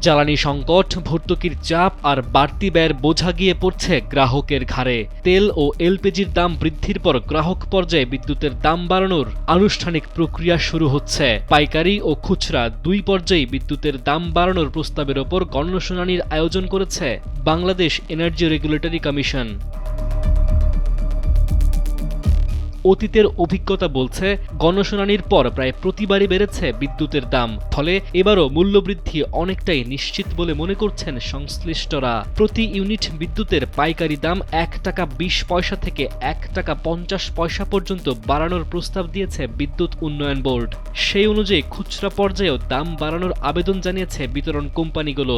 জ্বালানি সংকট, ভর্তুকির চাপ আর বাড়তি ব্যয়ের বোঝা গিয়ে পড়ছে গ্রাহকের ঘাড়ে। তেল ও এলপিজির দাম বৃদ্ধির পর গ্রাহক পর্যায়ে বিদ্যুতের দাম বাড়ানোর আনুষ্ঠানিক প্রক্রিয়া শুরু হচ্ছে। পাইকারি ও খুচরা দুই পর্যায়ে বিদ্যুতের দাম বাড়ানোর প্রস্তাবের ওপর গণশুনানির আয়োজন করেছে বাংলাদেশ এনার্জি রেগুলেটরি কমিশন। অতীতের অভিজ্ঞতা বলছে, গণশুনানির পর প্রায় প্রতিবারই বেড়েছে বিদ্যুতের দাম। ফলে এবারও মূল্যবৃদ্ধি অনেকটাই নিশ্চিত বলে মনে করছেন সংশ্লিষ্টরা। প্রতি ইউনিট বিদ্যুতের পাইকারি দাম ১ টাকা ২০ পয়সা থেকে ১ টাকা ৫০ পয়সা পর্যন্ত বাড়ানোর প্রস্তাব দিয়েছে বিদ্যুৎ উন্নয়ন বোর্ড। সেই অনুযায়ী খুচরা পর্যায়েও দাম বাড়ানোর আবেদন জানিয়েছে বিতরণ কোম্পানিগুলো।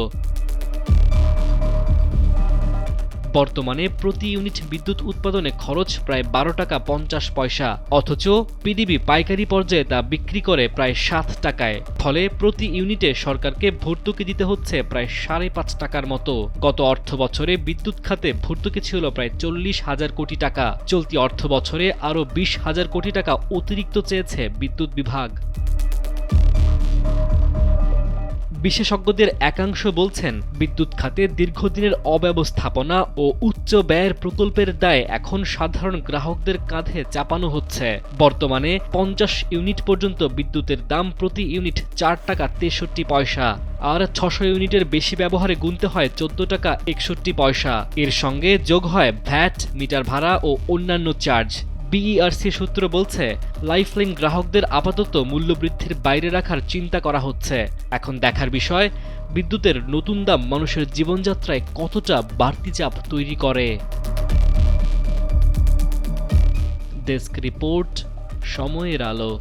বর্তমানে প্রতি ইউনিট বিদ্যুৎ উৎপাদনে খরচ প্রায় ১২ টাকা ৫০ পয়সা, অথচ পিডিবি পাইকারি পর্যায়ে তা বিক্রি করে প্রায় ৭ টাকায়। ফলে প্রতি ইউনিটে সরকারকে ভর্তুকি দিতে হচ্ছে প্রায় ৫.৫ টাকার মতো। গত অর্থ বছরে বিদ্যুৎ খাতে ভর্তুকি ছিল প্রায় ৪০,০০০ কোটি টাকা। চলতি অর্থ বছরে আরও ২০,০০০ কোটি টাকা অতিরিক্ত চেয়েছে বিদ্যুৎ বিভাগ। বিশেষজ্ঞদের একাংশ বলছেন, বিদ্যুৎ খাতে দীর্ঘদিনের অব্যবস্থাপনা ও উচ্চ ব্যয়ের প্রকল্পের দায় এখন সাধারণ গ্রাহকদের কাঁধে চাপানো হচ্ছে। বর্তমানে ৫০ ইউনিট পর্যন্ত বিদ্যুতের দাম প্রতি ইউনিট ৪ টাকা ৬৩ পয়সা, আর ৬০০ ইউনিটের বেশি ব্যবহারে গুনতে হয় ১৪ টাকা ৬১ পয়সা। এর সঙ্গে যোগ হয় ভ্যাট, মিটার ভাড়া ও অন্যান্য চার্জ। বিইআরসি সূত্র বলছে, লাইফলাইন গ্রাহকদের আপাতত মূল্যবৃদ্ধির বাইরে রাখার চিন্তা করা হচ্ছে। এখন দেখার বিষয়, বিদ্যুতের নতুন দাম মানুষের জীবনযাত্রায় কতটা বাড়তি চাপ তৈরি করে। ডেস্ক রিপোর্ট, সময়ের আলো।